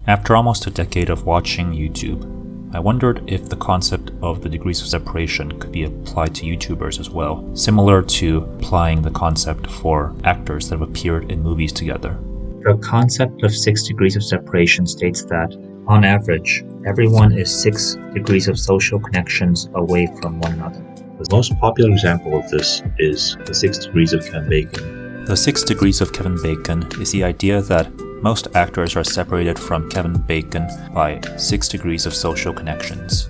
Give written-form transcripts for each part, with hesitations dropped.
After almost a decade of watching YouTube, I wondered if the concept of the degrees of separation could be applied to YouTubers as well, similar to applying the concept for actors that have appeared in movies together. The concept of 6 degrees of separation states that, on average, everyone is 6 degrees of social connections away from one another. The most popular example of this is the 6 degrees of Kevin Bacon. The 6 degrees of Kevin Bacon is the idea that most actors are separated from Kevin Bacon by 6 degrees of social connections.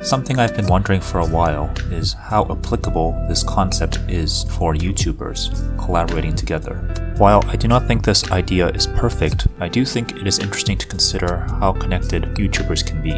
Something I've been wondering for a while is how applicable this concept is for YouTubers collaborating together. While I do not think this idea is perfect, I do think it is interesting to consider how connected YouTubers can be.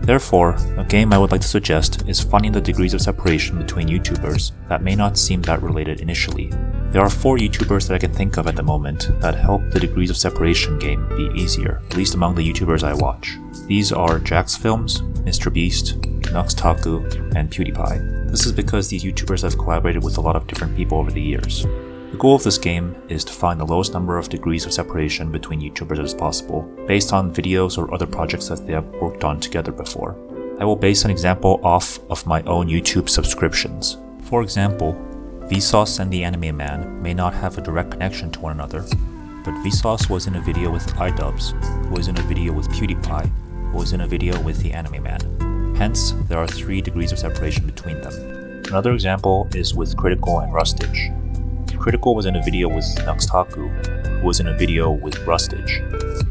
Therefore, a game I would like to suggest is finding the degrees of separation between YouTubers that may not seem that related initially. There are 4 YouTubers that I can think of at the moment that help the degrees of separation game be easier, at least among the YouTubers I watch. These are JacksFilms, MrBeast, Nuxtaku, and PewDiePie. This is because these YouTubers have collaborated with a lot of different people over the years. The goal of this game is to find the lowest number of degrees of separation between YouTubers as possible, based on videos or other projects that they have worked on together before. I will base an example off of my own YouTube subscriptions. For example, Vsauce and the Anime Man may not have a direct connection to one another, but Vsauce was in a video with iDubbbz, who was in a video with PewDiePie, who was in a video with the Anime Man. Hence, there are 3 degrees of separation between them. Another example is with Critical and Rustage. Critical was in a video with Nuxtaku, who was in a video with Rustage.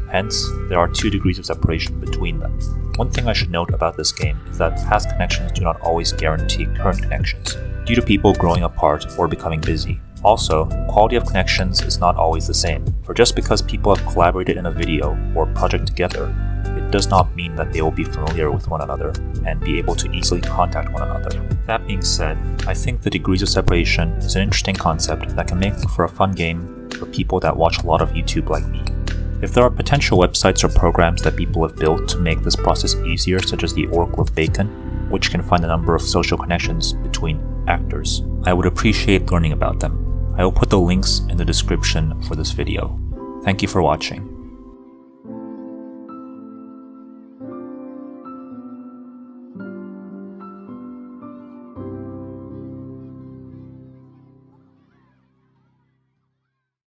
Hence, there are 2 degrees of separation between them. One thing I should note about this game is that past connections do not always guarantee current connections, due to people growing apart or becoming busy. Also, quality of connections is not always the same, for just because people have collaborated in a video or project together, it does not mean that they will be familiar with one another and be able to easily contact one another. That being said, I think the degrees of separation is an interesting concept that can make for a fun game for people that watch a lot of YouTube like me. If there are potential websites or programs that people have built to make this process easier, such as the Oracle of Bacon, which can find the number of social connections between actors, I would appreciate learning about them. I will put the links in the description for this video. Thank you for watching.